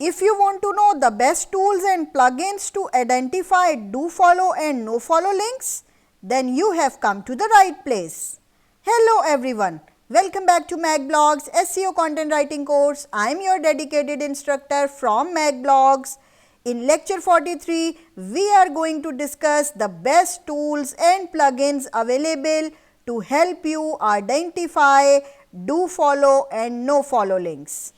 If you want to know the best tools and plugins to identify do follow and no follow links, then you have come to the right place. Hello everyone, welcome back to makblogs SEO content writing course. I am your dedicated instructor from makblogs. In lecture 43, we are going to discuss the best tools and plugins available to help you identify do follow and no follow links.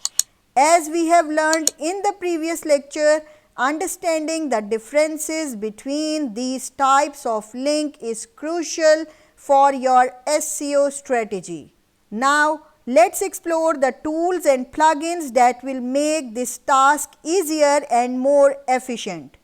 As we have learned in the previous lecture, understanding the differences between these types of link is crucial for your SEO strategy. Now, let's explore the tools and plugins that will make this task easier and more efficient.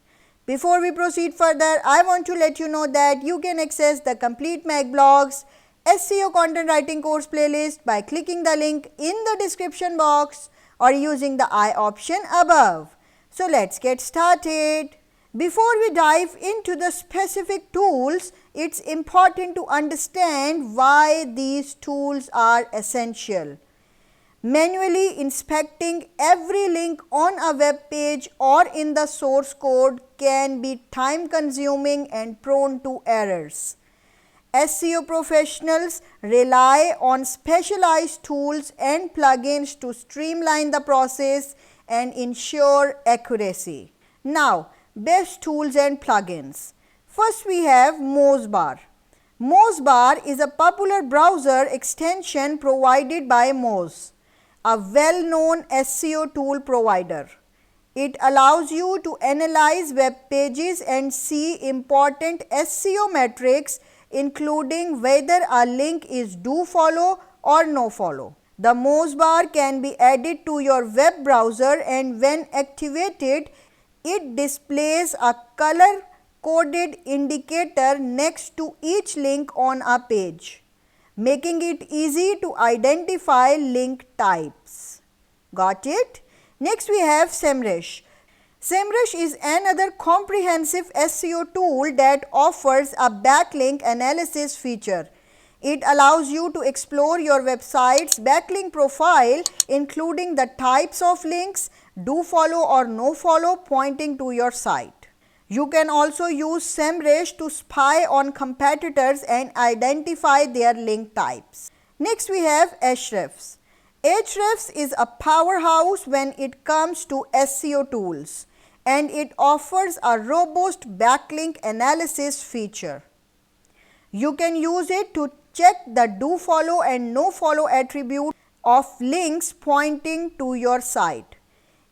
Before we proceed further, I want to let you know that you can access the complete makblogs SEO content writing course playlist by clicking the link in the description box or using the I option above. So let's get started. Before we dive into the specific tools, it's important to understand why these tools are essential. Manually inspecting every link on a web page or in the source code can be time consuming and prone to errors. SEO professionals rely on specialized tools and plugins to streamline the process and ensure accuracy. Now, best tools and plugins. First, we have Mosebar. Mosebar is a popular browser extension provided by Moz, a well-known SEO tool provider. It allows you to analyze web pages and see important SEO metrics, including whether a link is do follow or no follow. The Mosebar can be added to your web browser, and when activated, it displays a color coded indicator next to each link on a page, making it easy to identify link types. Got it? Next we have SEMrush. SEMrush is another comprehensive SEO tool that offers a backlink analysis feature. It allows you to explore your website's backlink profile, including the types of links, do follow or no follow pointing to your site. You can also use SEMrush to spy on competitors and identify their link types. Next we have Ahrefs. Ahrefs is a powerhouse when it comes to SEO tools, and it offers a robust backlink analysis feature. You can use it to check the do follow and no follow attribute of links pointing to your site.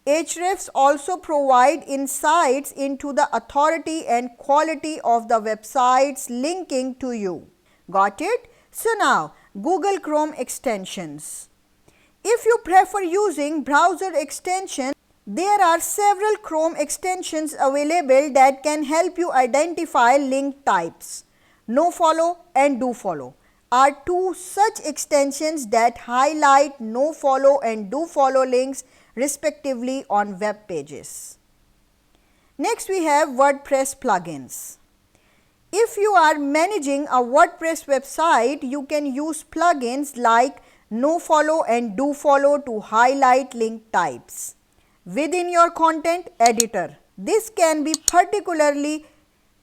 Ahrefs also provide insights into the authority and quality of the websites linking to you. Got it? So now, Google Chrome extensions. If you prefer using browser extensions, there are several Chrome extensions available that can help you identify link types. Nofollow and dofollow are two such extensions that highlight nofollow and dofollow links respectively on web pages. Next we have WordPress plugins. If you are managing a WordPress website, you can use plugins like nofollow and dofollow to highlight link types within your content editor. This can be particularly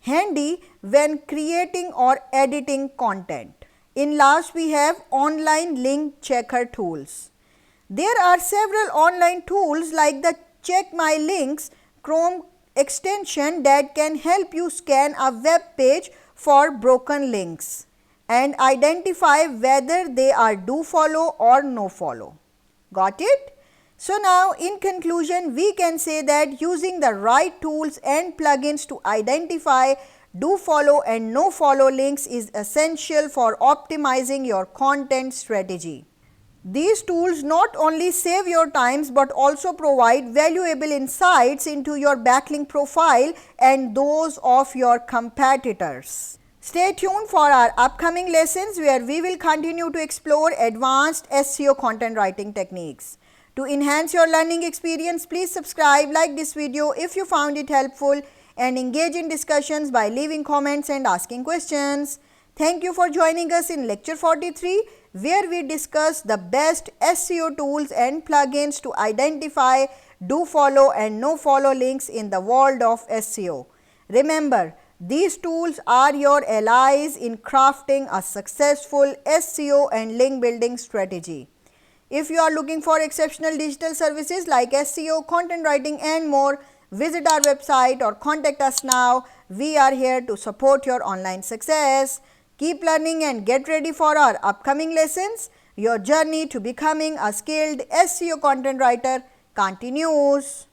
handy when creating or editing content. In last, we have online link checker tools. There are several online tools like the Check My Links Chrome extension that can help you scan a web page for broken links and identify whether they are do follow or no follow. Got it? So now in conclusion, we can say that using the right tools and plugins to identify do follow and no follow links is essential for optimizing your content strategy. These tools not only save your times but also provide valuable insights into your backlink profile and those of your competitors. Stay tuned for our upcoming lessons where we will continue to explore advanced SEO content writing techniques. To enhance your learning experience, please subscribe, like this video if you found it helpful, and engage in discussions by leaving comments and asking questions. Thank you for joining us in lecture 43, where we discuss the best SEO tools and plugins to identify do follow and no follow links in the world of SEO. Remember, these tools are your allies in crafting a successful SEO and link building strategy. If you are looking for exceptional digital services like SEO, content writing and more, visit our website or contact us now. We are here to support your online success. Keep learning and get ready for our upcoming lessons. Your journey to becoming a skilled SEO content writer continues.